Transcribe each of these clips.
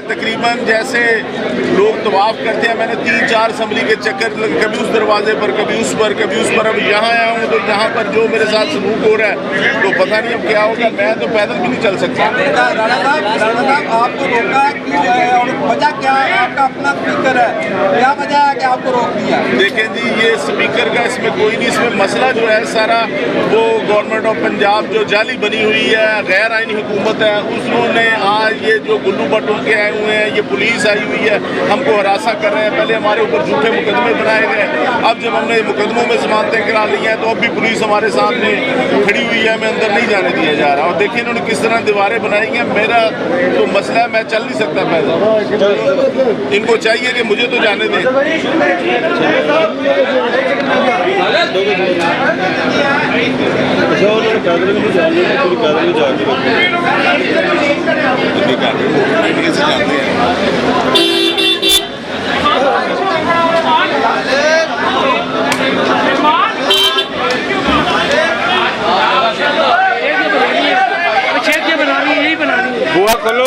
तकरीबन जैसे लोग तवाफ करते हैं, मैंने 3-4 असम्बली के चक्कर, कभी उस दरवाजे पर, कभी उस पर, कभी उस पर। अब यहाँ आया हूँ तो यहाँ पर जो मेरे साथ सलूक हो रहा है तो पता नहीं अब क्या होगा। मैं तो पैदल भी नहीं चल सकता। राणा साहब आपको रोका क्यों है और वजह क्या है? आपका अपना स्पीकर है, क्या वजह है कि आपको रोक दिया? देखें जी, ये स्पीकर का इसमें कोई नहीं, इसमें मसला जो है सारा वो गवर्नमेंट ऑफ पंजाब जो जाली बनी हुई है, गैर आइनी हुकूमत है, उसने आज ये जो गुल्लू बटों के आए हुए हैं, ये पुलिस आई हुई है, हमको हरासा कर रहे हैं। पहले हमारे ऊपर झूठे मुकदमे बनाए गए, अब जब हमने मुकदमों में जमानतें करा ली हैं तो अब भी पुलिस हमारे सामने खड़ी हुई है, हमें अंदर नहीं जाने दिया जा रहा। और देखिए इन्होंने किस तरह दीवारें बनाई हैं। मेरा तो मसला है, मैं चल नहीं सकता पैदल, इनको चाहिए कि मुझे तो जाने दें। बुआ खोलो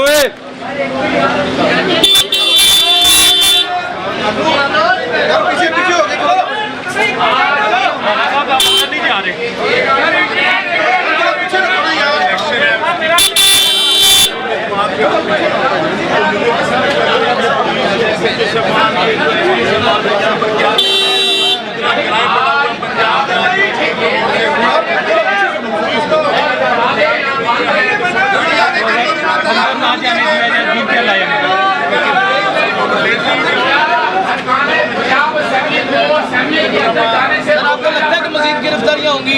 मजीद गिरफ्तारियां होंगी।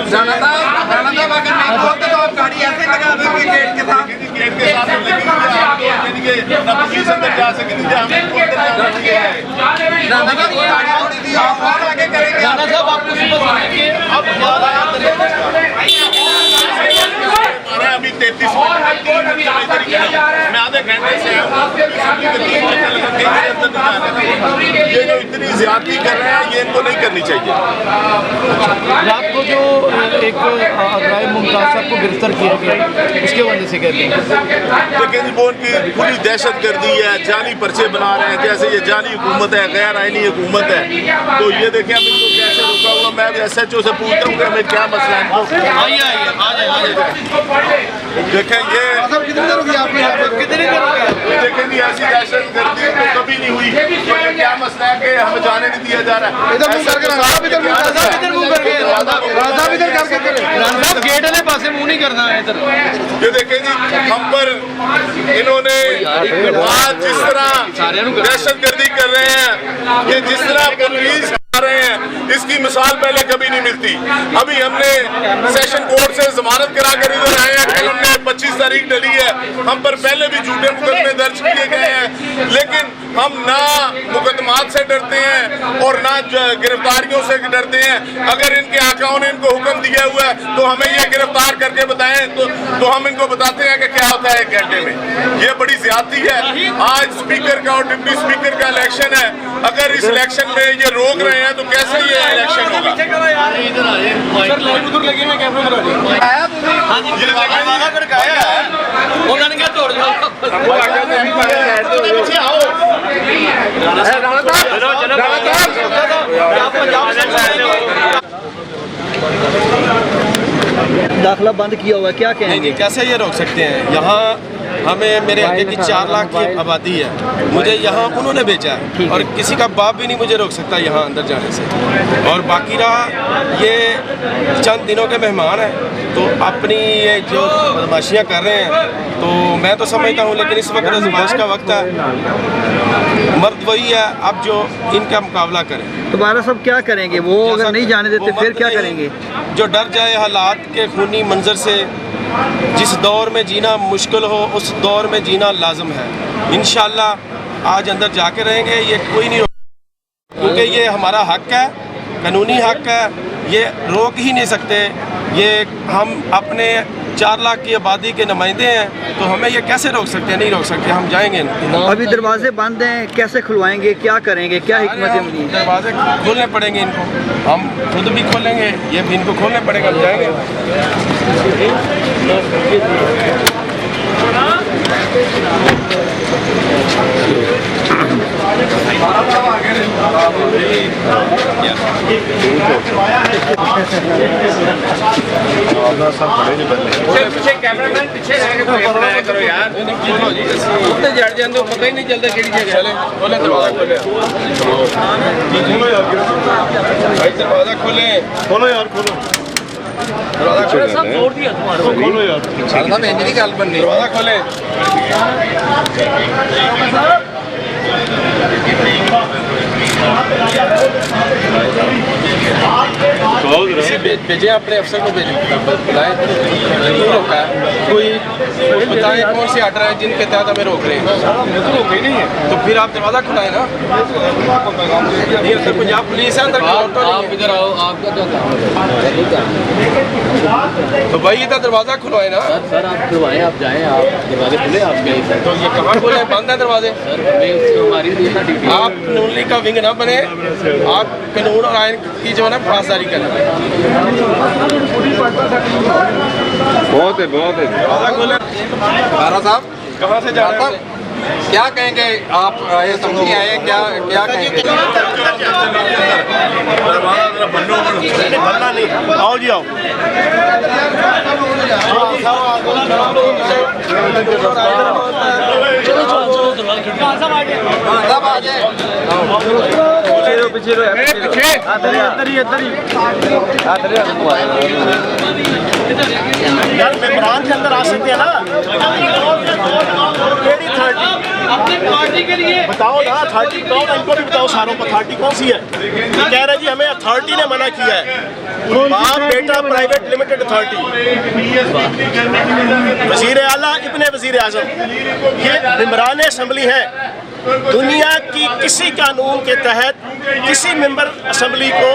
राणा साहब अगर नहीं बोलते तो आप गाड़ी ऐसे लगा देंगे गेट के साथ। राणा साहब आपको अभी 33 मैं आधे घंटे से ये जो इतनी ज्यादती कर रहे हैं ये इनको नहीं करनी चाहिए। रात को जो एक अगराए मुमताज साहब को गिरफ्तार किया गया उसके वजह से कहते हैं लेकिन वो उनकी पूरी दहशत गर्दी है, जाली पर्चे बना रहे हैं, जैसे ये जाली हुकूमत है, गैर आइनी हुकूमत है। तो ये देखें अब इनको कैसे रोका हुआ। मैं SHO से पूछता हूँ कि हमें क्या मसला है इनको। देखें ये देखें नहीं, ऐसी दहशत गर्दी तो कभी नहीं हुई। क्या मसला है कि हमें जाने नहीं दिया जा रहा है। गेट वाले पासे मुंह नहीं करना है इधर। ये देखें जी, हम पर इन्होंने आज जिस तरह दहशत गर्दी कर रहे हैं, ये जिस तरह पुलिस कर रहे हैं, इसकी मिसाल पहले कभी नहीं मिलती। अभी हमने सेशन कोर्ट से जमानत करा कर इधर आए हैं, कल हमने 25 तारीख डली है। हम पर पहले भी झूठे मुकदमे दर्ज किए गए हैं, लेकिन हम ना मुकदमात से डरते हैं और ना गिरफ्तारियों से डरते हैं। अगर इनके आकाओं ने इनको हुक्म दिया हुआ है तो हमें ये गिरफ्तार करके बताएं तो हम इनको बताते हैं कि क्या होता है 1 घंटे में। ये बड़ी ज्यादती है। आज स्पीकर का और डिप्टी स्पीकर का इलेक्शन है, अगर इस इलेक्शन में ये रोक रहे हैं तो कैसे ये इलेक्शन होगा। दाखिला बंद किया हुआ है, क्या कहेंगे? नहीं, कैसे ये रोक सकते हैं? यहाँ हमें मेरे हल्के की 4 लाख की आबादी है, मुझे यहाँ उन्होंने भेजा है और किसी का बाप भी नहीं मुझे रोक सकता यहाँ अंदर जाने से। और बाकी रहा ये चंद दिनों के मेहमान हैं तो अपनी ये जो बदमाशियाँ कर रहे हैं तो मैं तो समझता हूँ, लेकिन इस वक्त आज़माइश का वक्त है, मर्द वही है अब जो इनका मुकाबला करें। तो बारा साहब क्या करेंगे? वो अगर नहीं जाने देते फिर क्या करेंगे? जो डर जाए हालात के खूनी मंजर से, जिस दौर में जीना मुश्किल हो उस दौर में जीना लाजम है। इंशाल्लाह आज अंदर जाके रहेंगे, ये कोई नहीं क्योंकि ये हमारा हक है, कानूनी हक है, ये रोक ही नहीं सकते। ये हम अपने 4 लाख की आबादी के नुमाइंदे हैं तो हमें ये कैसे रोक सकते हैं? नहीं रोक सकते, हम जाएंगे ना। अभी दरवाजे बंद हैं, कैसे खुलवाएंगे, क्या करेंगे, क्या हिकमत अमली है? दरवाजे खोलने पड़ेंगे इनको, हम खुद भी खोलेंगे, ये भी इनको खोलने पड़ेगा, हम जाएंगे। ਪਿੱਛੇ ਕੈਮਰਾਮੈਨ ਪਿੱਛੇ ਰਹਿ ਕੇ ਬਣਾਇਆ ਕਰੋ ਯਾਰ ਉੱਤੇ ਜੜ ਜਾਂਦੇ ਪਤਾ ਹੀ ਨਹੀਂ ਚੱਲਦਾ ਕਿਹੜੀ ਜਗ੍ਹਾ ਹੈ खोले दरवाजा खोले भाई दरवाजा खोले खोलो यार खोलो दरवाजा खोले सब जोड़ दिया तुम्हारे खोलो यार साहब इंज नहीं गल बननी दरवाजा खोले भेजे अपने अफसर को भेजे बताएं क्यों रोका है कोई बताएं कौन से ऑर्डर है जिनके तहत हमें रोक रहे हैं रोक ही नहीं है तो फिर आप दरवाजा खुलाए ना ये तो पंजाब पुलिस है अंदर आप इधर आओ आपका क्या काम है तो भाई इधर दरवाजा खुलवाए ना सर आप खुलवाएं आप जाएं आप दरवाजे खुले आप गए सर तो ये कहाँ खुले बंद है दरवाजे सर हमें हमारी ड्यूटी आप कानून लीग का विंग ना बने आप कानून और आयन की जो है ना पासदारी करें बहुत है दरवाजा खोले बारा साहब कहाँ से जा रहे हैं क्या कहेंगे आप ये समझी आए क्या क्या कहेंगे बनना नहीं आओ जी आओ सब आ जाए यार मेहमान के अंदर आ सकते हैं ना केडी 30 अपनी पार्टी के लिए बताओ ना 30 बताओ ना इनको भी बताओ सारों को 30 कौन सी है ये कह रहे जी हमें अथॉरिटी ने मना किया है बाप बेटा प्राइवेट लिमिटेड अथॉरिटी वजीर आला इब्ने वजीर आजम ये मेंबरान असेंबली है दुनिया की किसी कानून के तहत किसी मेंबर असेंबली को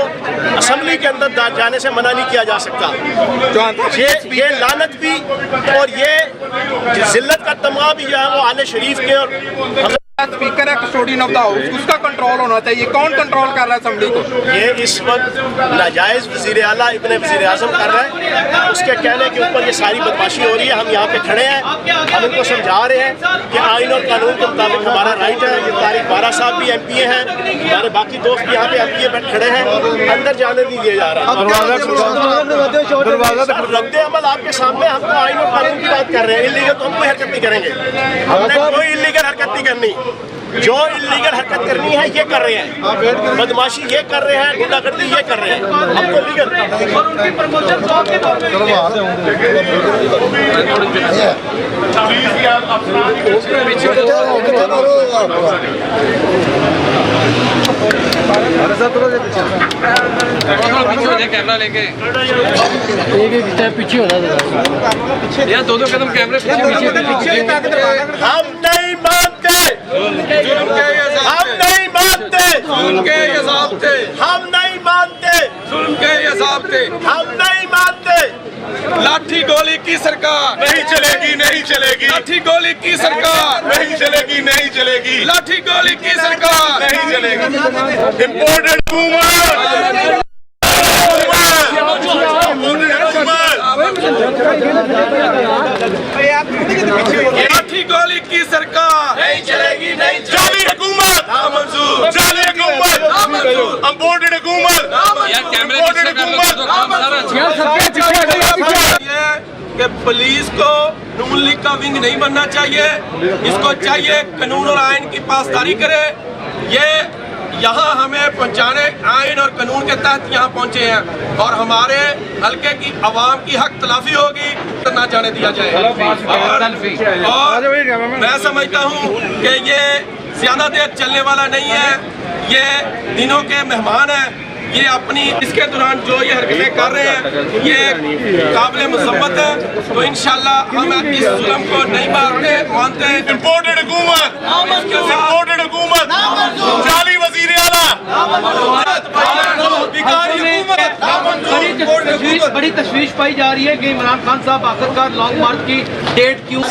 असेंबली के अंदर जाने से मना नहीं किया जा सकता ये लानत भी और ये जिल्लत का तमाम भी जो है वो आले शरीफ के और स्पीकर है कस्टोडियन ऑफ द हाउस उसका कंट्रोल होना चाहिए कौन कंट्रोल कर रहा है असेंबली को ये इस वक्त नाजायज़ वज़ीर आला इब्ने वज़ीर आज़म कर रहे हैं उसके कहने के ऊपर ये सारी बदमाशी हो रही है हम यहाँ पे खड़े हैं हम इनको समझा रहे हैं कि आइन और कानून के मुताबिक हमारा राइट है ये तारिक बारा साहब भी MPA हैं हमारे बाकी दोस्त भी यहाँ पे MPA बैठ खड़े हैं अंदर जाने नहीं दिया जा रहा रद्द अमल आपके सामने हम तो आइन और कानून की बात कर रहे हैं इलीगल तो हम कोई हरकत नहीं करेंगे हमने कोई इलीगल हरकत नहीं करनी जो इलीगल हरकत करनी है ये कर रहे हैं बदमाशी ये कर रहे हैं गुंडागर्दी ये कर रहे हैं हमको लीगल और उनकी प्रमोशन कौन के तौर पे कैमरा लेके पीछे होना यार दो कदम कैमरे पीछे हम नहीं मानते हम नहीं मानते जुल्म के ये ज़ाब्ते हम नहीं मानते जुल्म के ये ज़ाब्ते हम नहीं मानते लाठी गोली की सरकार नहीं चलेगी लाठी गोली की सरकार नहीं चलेगी लाठी गोली की सरकार नहीं चलेगी इम्पोर्टेड लाठी गोली की सरकार नहीं चलेगी नहीं जाली हुकूमत नामंजूर जाली हुकूमत इम्पोर्टेड हुकूमत यार कैमरे पीछे कर लो तो काम सारा ये कि पुलिस को नून लीग का विंग नहीं बनना चाहिए इसको चाहिए कानून और आयन की पासदारी करे ये यहाँ हमें पहुँचाने आयन और कानून के तहत यहाँ पहुँचे हैं और हमारे हल्के की आवाम की हक तलाफी होगी तो ना जाने दिया जाए और मैं समझता हूँ कि ये ज़्यादा देर चलने वाला नहीं है ये दिनों के मेहमान हैं ये अपनी इसके दौरान जो ये हरकतें कर रहे हैं ये काबिल मुसम्मत है तो इंशाल्लाह हम इस जुल्म को नहीं मानते हैं इम्पोर्टेड हुकूमत जाली वजीर आला बड़ी तशवीश पाई जा रही है कि इमरान खान साहब आखिरकार लॉन्ग मार्च की डेट क्यों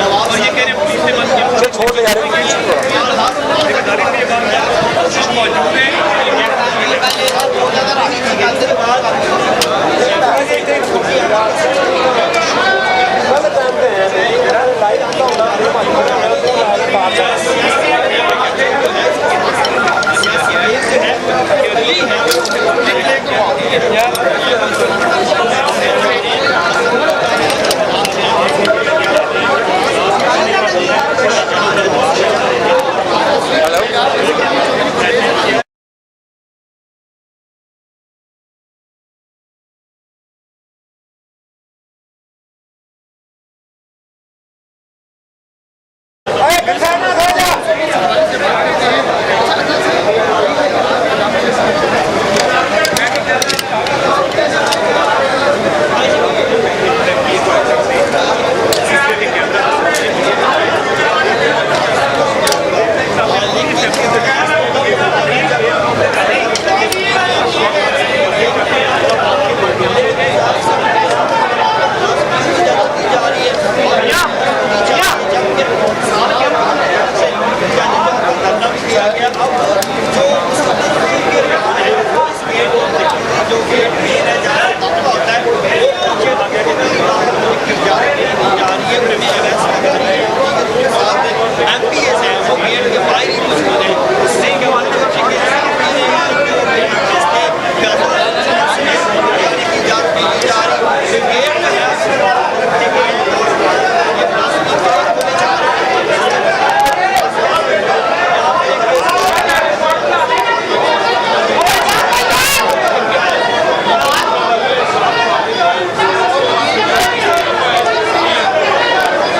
और ये कह रहे पुलिस ने बंद किया छोड़ ले मौजूद है Yeah.